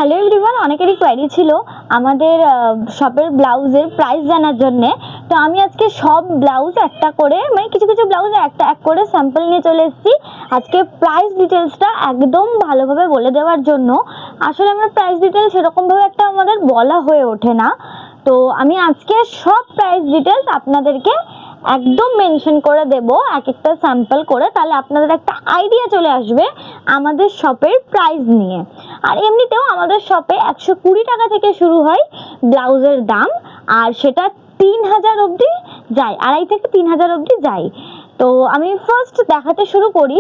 Hello everyone, অনেকেরই query ছিল আমাদের শপের ব্লাউজের প্রাইস জানার জন্যে। তো আমি আজকে সব ব্লাউজ একটা করে মানে কিছু কিছু ব্লাউজে একটা এক করে স্যাম্পল নিয়ে চলে এসেছি আজকে প্রাইস ডিটেলসটা একদম ভালোভাবে বলে দেওয়ার জন্য। আসলে আমার প্রাইস ডিটেলস সেরকমভাবে একটা আমাদের বলা হয়ে ওঠে না, তো আমি আজকে সব প্রাইস ডিটেলস আপনাদেরকে একদম মেনশন করে দেব এক একটা স্যাম্পল করে, তাহলে আপনাদের একটা আইডিয়া চলে আসবে আমাদের শপের প্রাইস নিয়ে। আর এমনিতেও আমাদের শপে 120 টাকা থেকে শুরু হয় ব্লাউজের দাম, আর সেটা 3000 অবধি যায়, 2500 থেকে 3000 অবধি যায়। তো আমি ফার্স্ট দেখাতে শুরু করি,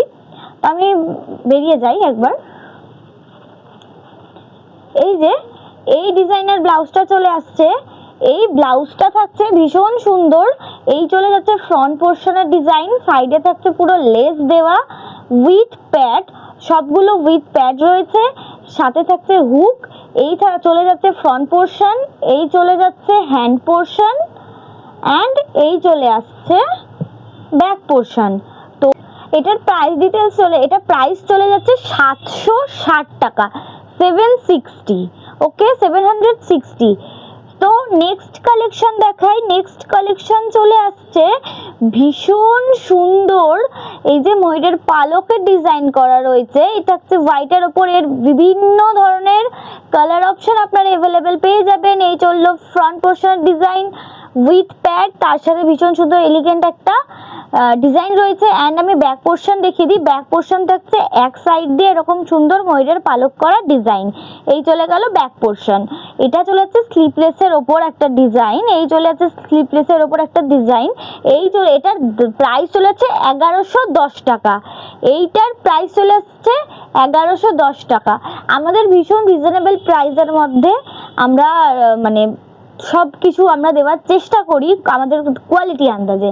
আমি বেরিয়ে যাই একবার। এই যে এই ডিজাইনের ব্লাউজটা চলে আসছে, এই ব্লাউজটা থাকছে ভীষণ সুন্দর। এই চলে যাচ্ছে ফ্রন্ট পোর্শনের ডিজাইন, সাইডে থাকছে পুরো লেস দেওয়া উইথ প্যাড, সবগুলো উইথ প্যাড রয়েছে, সাথে থাকছে হুক। এই চলে যাচ্ছে ফ্রন্ট পোর্শন, এই চলে যাচ্ছে হ্যান্ড পোর্শন, অ্যান্ড এই চলে আসছে ব্যাক পোর্শন। তো এটার প্রাইস ডিটেলস এটা প্রাইস চলে যাচ্ছে 760 টাকা, 760, ওকে 760। তো নেক্সট কালেকশন দেখাই। নেক্সট কালেকশন চলে আসছে ভীষণ সুন্দর, এই যে ময়ূরের পালকের ডিজাইন করা রয়েছে, এটা হচ্ছে হোয়াইটের ওপর এর বিভিন্ন ধরনের কালার অপশন আপনারা অ্যাভেলেবেল পেয়ে যাবেন। এই চললো ফ্রন্ট পোর্শনের ডিজাইন উইথ প্যাড, তার সাথে ভীষণ সুন্দর এলিগেন্ট একটা ডিজাইন রয়েছে। অ্যান্ড আমি ব্যাক পোর্শন দেখিয়ে দিই। ব্যাক পোর্শন থাকছে এক সাইড দিয়ে এরকম সুন্দর ময়ূরের পালক করা ডিজাইন। এই চলে গেল ব্যাক পোর্শন। এটা চলে যাচ্ছে স্লিপলেসের ওপর একটা ডিজাইন, এই চলে যাচ্ছে স্লিপলেসের ওপর একটা ডিজাইন। এটার প্রাইস চলে যাচ্ছে 1110 টাকা, এইটার প্রাইস চলে যাচ্ছে 1110 টাকা। আমাদের ভীষণ রিজনেবল প্রাইসের মধ্যে আমরা মানে সব কিছু আমরা দেওয়ার চেষ্টা করি আমাদের কোয়ালিটি আন্দাজে।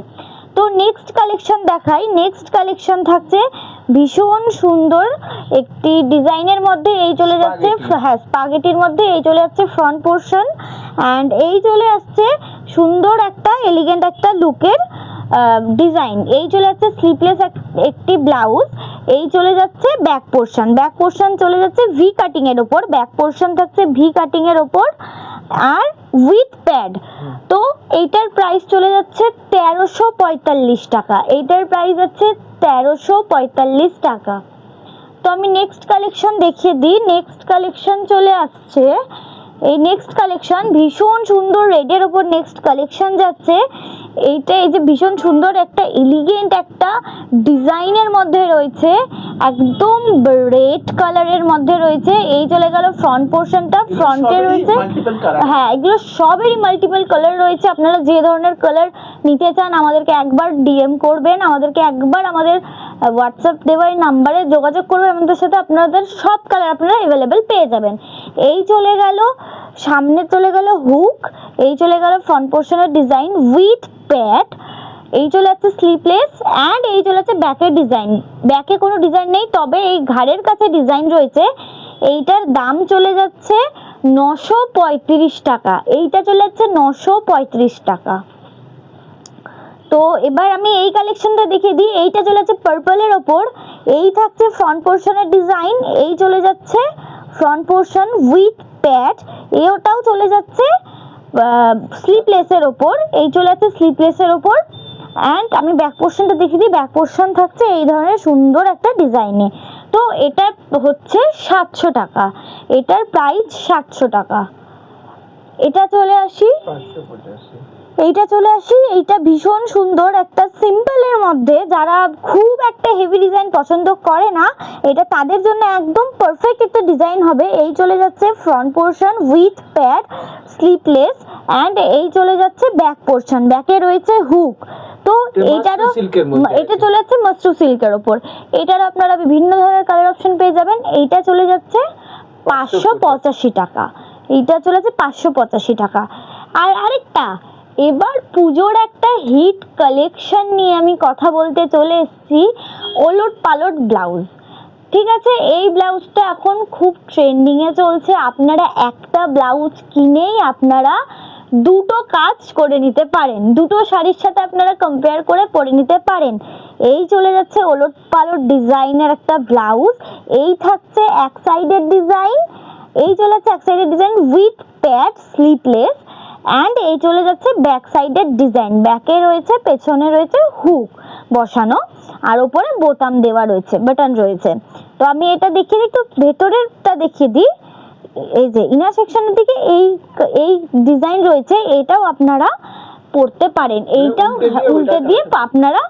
তো নেক্সট কালেকশন দেখাই। নেক্সট কালেকশন থাকছে ভীষণ সুন্দর একটি ডিজাইনের মধ্যে, এই চলে যাচ্ছে হ্যাঁ স্পাগেটির মধ্যে, এই চলে যাচ্ছে ফ্রন্ট পোর্শন, অ্যান্ড এই চলে আসছে সুন্দর একটা এলিগেন্ট একটা লুকের ডিজাইন। এই চলে যাচ্ছে স্লিপলেস একটি ব্লাউজ, এই চলে যাচ্ছে ব্যাক পোর্শন। ব্যাক পোর্শন চলে যাচ্ছে ভি কাটিং এর ওপর, ব্যাক পোর্শন থাকছে ভি কাটিং এর ওপর আর উইথ প্যাড। তো এইটার প্রাইস চলে যাচ্ছে 1345 টাকা, এইটার প্রাইস আছে 1345 টাকা। তো আমি নেক্সট কালেকশন দেখিয়ে দিই। নেক্সট কালেকশন চলে আসছে, এই নেক্সট কালেকশন ভীষণ সুন্দর রেডের ওপর নেক্সট কালেকশন যাচ্ছে। এইটা এই যে ভীষণ সুন্দর একটা এলিগেন্ট একটা ডিজাইনের মধ্যে রয়েছে, একদম রেড কালারের মধ্যে রয়েছে। এই চলে গেল ফ্রন্ট পোর্শনটা, ফ্রন্টে রয়েছে হ্যাঁ এগুলো সবেরই মাল্টিপল কালার রয়েছে। আপনারা যে ধরনের কালার নিতে চান আমাদেরকে একবার ডিএম করবেন, আমাদেরকে একবার আমাদের হোয়াটসঅ্যাপ দেওয়া এই নাম্বারে যোগাযোগ করবেন, আমাদের সাথে আপনাদের সব কালার আপনারা অ্যাভেলেবেল পেয়ে যাবেন। এই চলে গেল সামনে চলে গেল হুক, এই চলে গেল ফ্রন্ট পোর্শনের ডিজাইন উইথ প্যাড, এই চলে যাচ্ছে স্লিপলেস, অ্যান্ড এই চলে যাচ্ছে ব্যাকের ডিজাইন। ব্যাকে কোনো ডিজাইন নেই, তবে এই ঘাড়ের কাছে ডিজাইন রয়েছে। এইটার দাম চলে যাচ্ছে 935 টাকা, এইটা চলে যাচ্ছে 935 টাকা। তো এবার আমি এই কালেকশনটা দেখিয়ে দিই। এইটা চলে যাচ্ছে পার্পলের ওপর, এই থাকছে ফ্রন্ট পোর্শনের ডিজাইন, এই চলে যাচ্ছে ফ্রন্ট পোর্শন উইথ প্যাড, ওটাও চলে যাচ্ছে স্লিপলেসের ওপর, এই চলে যাচ্ছে স্লিপলেসের ওপর। অ্যান্ড আমি ব্যাক পোর্শনটা দেখিয়ে দিই। ব্যাক পোর্শন থাকছে এই ধরনের সুন্দর একটা ডিজাইনে। তো এটা হচ্ছে 700 টাকা, এটার প্রাইস 700 টাকা। এটা চলে আসি, এইটা ভীষণ সুন্দর একটা সিম্পলের মধ্যে, যারা খুব একটা হেভি ডিজাইন পছন্দ করে না এটা তাদের জন্য একদম পারফেক্ট একটা ডিজাইন হবে। এই চলে যাচ্ছে front portion with pad sleepless, and এই চলে যাচ্ছে ব্যাক পোর্শন, ব্যাকে রয়েছে হুক। তো এইটারও এটা চলে যাচ্ছে মাশরু সিল্কের ওপর, এটার আপনারা বিভিন্ন ধরনের কালার অপশন পেয়ে যাবেন। এইটা চলে যাচ্ছে 585 টাকা, এইটা চলে যাচ্ছে 585 টাকা। আর আরেকটা এবার পুজোর একটা হিট কালেকশন নিয়ে আমি কথা বলতে চলে এসেছি, ওলট পালট ব্লাউজ। ঠিক আছে, এই ব্লাউজটা এখন খুব ট্রেন্ডিংয়ে চলছে। আপনারা একটা ব্লাউজ কিনেই আপনারা দুটো কাজ করে নিতে পারেন, দুটো শাড়ির সাথে আপনারা কম্পেয়ার করে পরে নিতে পারেন। এই চলে যাচ্ছে ওলট পালট ডিজাইনের একটা ব্লাউজ, এই থাকছে এক সাইডের ডিজাইন, এই চলে যাচ্ছে এক সাইডের design with pad sleepless, and এই চলে যাচ্ছে ব্যাক সাইডের ডিজাইন, ব্যাকে রয়েছে, পেছনে রয়েছে হুক বসানো, আর ওপরে বোতাম দেওয়া রয়েছে, বাটন রয়েছে। তো আমি এটা দেখিয়ে দিই, একটু ভেতরেরটা দেখিয়ে দিই। এই যে ইনার সেকশনের দিকে এই ডিজাইন রয়েছে, এটাও আপনারা পরতে পারেন, এইটাও উল্টে দিয়ে আপনারা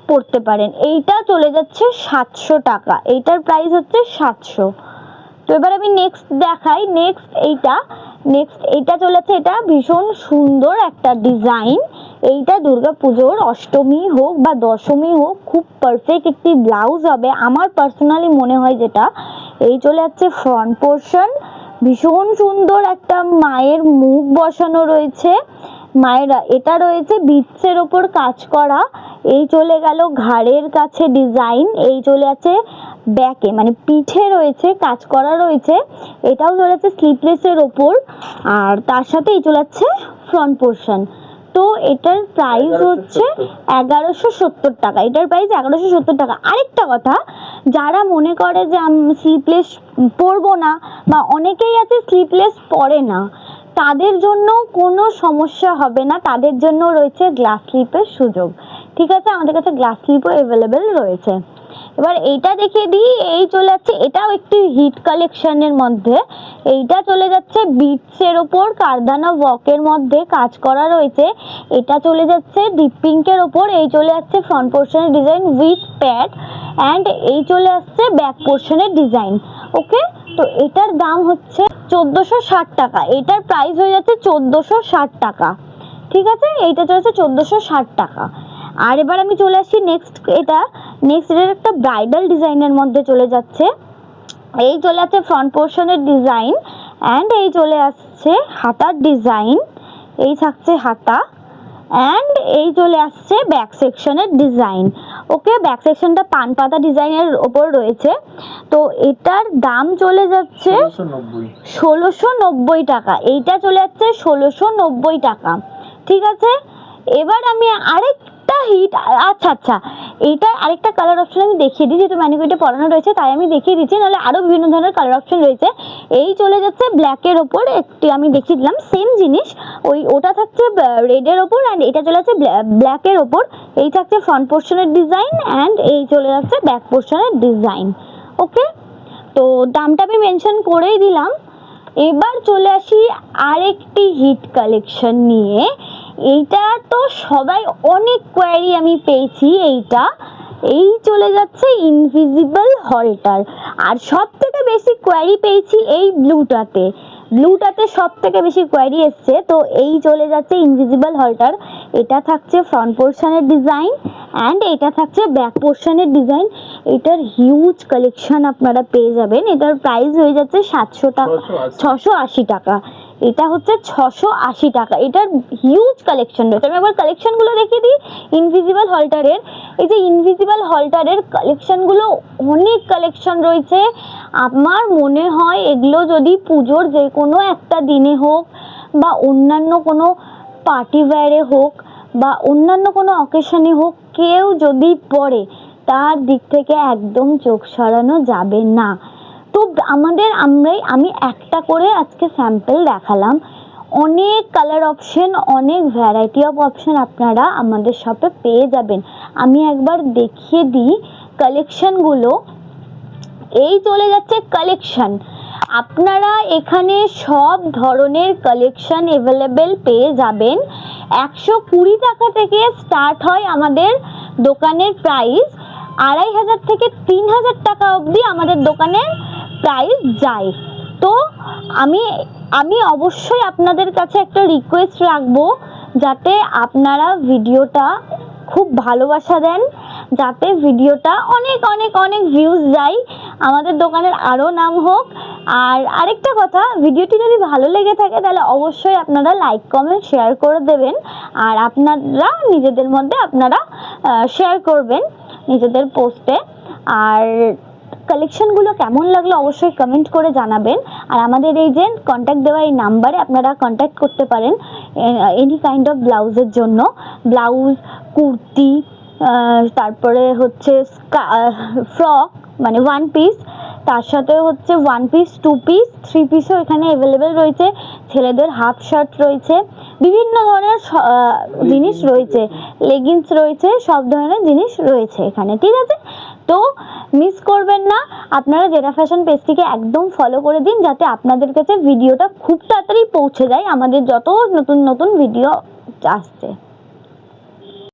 পরতে পারেন। এইটা চলে যাচ্ছে 700 টাকা, এইটার প্রাইস হচ্ছে 700। তো এবার আমি নেক্সট দেখাই, নেক্সট এইটা চলেছে, এটা ভীষণ সুন্দর একটা ডিজাইন। এইটা দুর্গাপুজোর অষ্টমী হোক বা দশমী হোক, খুব পারফেক্ট একটি ব্লাউজ হবে আমার পার্সোনালি মনে হয় যেটা। এই চলে যাচ্ছে ফ্রন্ট পোর্শন, ভীষণ সুন্দর একটা মায়ের মুখ বসানো রয়েছে, মায়ের এটা রয়েছে বিটসের ওপর কাজ করা। এই চলে গেল ঘাড়ের কাছে ডিজাইন, এই চলে আছে ব্যাকে মানে পিঠে রয়েছে কাজ করা রয়েছে, এটাও চলে যাচ্ছে স্লিপলেসের ওপর, আর তার সাথে এই চলে যাচ্ছে ফ্রন্ট পোর্শন। তো এটার প্রাইস হচ্ছে 1170 টাকা, এটার প্রাইস 1170 টাকা। আরেকটা কথা, যারা মনে করে যে আমি স্লিপলেস পরবো না, বা অনেকেই আছে স্লিপলেস পরে না, তাদের জন্য কোনো সমস্যা হবে না, তাদের জন্য রয়েছে গ্লাস স্লিপের সুযোগ। ঠিক আছে, আমাদের কাছে গ্লাস স্লিপও অ্যাভেলেবেল রয়েছে। এবার এইটা দেখিয়ে দিই, এই চলে যাচ্ছে, এটাও একটি হিট কালেকশনের মধ্যে। এইটা চলে যাচ্ছে বিটসের ওপর কারদানা ওয়ার্কের মধ্যে কাজ করা রয়েছে, এটা চলে যাচ্ছে ডিপ পিঙ্কের ওপর। এই চলে যাচ্ছে ফ্রন্ট পোর্শনের ডিজাইন উইথ প্যাড, অ্যান্ড এই চলে আসছে ব্যাক পোর্শনের ডিজাইন। ওকে, তো এটার দাম হচ্ছে 1460 টাকা, এটার প্রাইস হয়ে যাচ্ছে 1460 টাকা। ঠিক আছে, এইটা চলেছে 1460 টাকা। আর এবার আমি চলে আসছি নেক্সট এটা একটা ব্রাইডাল ডিজাইনের মধ্যে চলে যাচ্ছে। এই চলে যাচ্ছে ফ্রন্ট পোর্শনের ডিজাইন, অ্যান্ড এই চলে আসছে হাতার ডিজাইন, এই থাকছে হাতা, অ্যান্ড এই চলে আসছে ব্যাক সেকশনের ডিজাইন। ওকে, ব্যাক সেকশনটা পান পাতা ডিজাইনের ওপর রয়েছে। তো এটার দাম চলে যাচ্ছে 1690 টাকা, এইটা চলে যাচ্ছে 1690 টাকা। ঠিক আছে, এবার আমি আরেকটা হিট, আচ্ছা এইটা আরেকটা কালার অপশন আমি দেখিয়ে দিই, যেহেতু ম্যানিকুইটে পরানো রয়েছে তাই আমি দেখিয়ে দিচ্ছি, নাহলে আরও বিভিন্ন ধরনের কালার অপশন রয়েছে। এই চলে যাচ্ছে ব্ল্যাকের ওপর, একটি আমি দেখিয়ে দিলাম সেম জিনিস, ওটা থাকছে রেডের ওপর, অ্যান্ড এটা চলে যাচ্ছে ব্ল্যাকের ওপর। এই থাকছে ফ্রন্ট পোর্শনের ডিজাইন, অ্যান্ড এই চলে যাচ্ছে ব্যাক পোর্শনের ডিজাইন। ওকে, তো দামটা আমি মেনশন করেই দিলাম। এবার চলে আসি আরেকটি হিট কালেকশন নিয়ে। এইটা তো সবাই অনেক কোয়ারি আমি পেয়েছি, এই চলে যাচ্ছে ইনভিজিবল হল্টার, আর সব থেকে বেশি কোয়ারি পেয়েছি এই ব্লুটাতে সব থেকে বেশি কোয়ারি এসছে। তো এই চলে যাচ্ছে ইনভিজিবল হল্টার, এটা থাকছে ফ্রন্ট পোর্শনের ডিজাইন, অ্যান্ড এটা থাকছে ব্যাক পোর্শনের ডিজাইন। এটার হিউজ কালেকশন আপনারা পেয়ে যাবেন, এটার প্রাইস হয়ে যাচ্ছে 700 টাকা, 680 টাকা। এটা হচ্ছে 680 টাকা, এটার হিউজ কালেকশন রয়েছে। আমি আবার কালেকশনগুলো দেখিয়ে দিই ইনভিজিবল হল্টারের। এই যে ইনভিজিবল হল্টারের কালেকশনগুলো, অনেক কালেকশন রয়েছে। আমার মনে হয় এগুলো যদি পুজোর যে কোনো একটা দিনে হোক, বা অন্যান্য কোনো পার্টি ওয়্যারে হোক, বা অন্যান্য কোনো অকেশনে হোক, কেউ যদি পরে, তার দিক থেকে একদম চোখ সরানো যাবে না। তো আমি একটা করে আজকে স্যাম্পল দেখালাম, অনেক কালার অপশন, অনেক ভ্যারাইটি অফ অপশন আপনারা আমাদের শপে পেয়ে যাবেন। আমি একবার দেখিয়ে দিই কালেকশনগুলো। এই চলে যাচ্ছে কালেকশন, আপনারা এখানে সব ধরনের কালেকশন অ্যাভেলেবেল পেয়ে যাবেন। 120 টাকা থেকে স্টার্ট হয় আমাদের দোকানের প্রাইস, 2500 থেকে 3000 টাকা অবধি আমাদের দোকানের প্রাইস যায়। তো আমি অবশ্যই আপনাদের কাছে একটা রিকোয়েস্ট রাখবো, যাতে আপনারা ভিডিওটা খুব ভালোবাসা দেন, যাতে ভিডিওটা অনেক অনেক অনেক ভিউজ যায়, আমাদের দোকানের আরও নাম হোক। আর আরেকটা কথা, ভিডিওটি যদি ভালো লেগে থাকে তাহলে অবশ্যই আপনারা লাইক কমেন্ট শেয়ার করে দেবেন, আর আপনারা নিজেদের মধ্যে আপনারা শেয়ার করবেন নিজেদের পোস্টে। আর কালেকশনগুলো কেমন লাগলো অবশ্যই কমেন্ট করে জানাবেন। আর আমাদের এই যে কন্ট্যাক্ট দেওয়া এই নাম্বারে আপনারা কন্ট্যাক্ট করতে পারেন এনি কাইন্ড অফ ব্লাউজের জন্য, ব্লাউজ, কুর্তি, তারপরে হচ্ছে ফ্রক মানে ওয়ান পিস, তার সাথে হচ্ছে 1 পিস, 2 পিস, 3 পিসও এখানে অ্যাভেলেবেল রয়েছে। ছেলেদের হাফ শার্ট রয়েছে, বিভিন্ন ধরনের জিনিস রয়েছে, লেগিংস রয়েছে, সব ধরনের জিনিস রয়েছে এখানে, ঠিক আছে? তো মিস করবেন না, আপনারা জেরা ফ্যাশন পেজটিকে একদম ফলো করে দিন, যাতে আপনাদের কাছে ভিডিওটা খুব তাড়াতাড়ি পৌঁছে যায় আমাদের যত নতুন নতুন ভিডিও আসছে।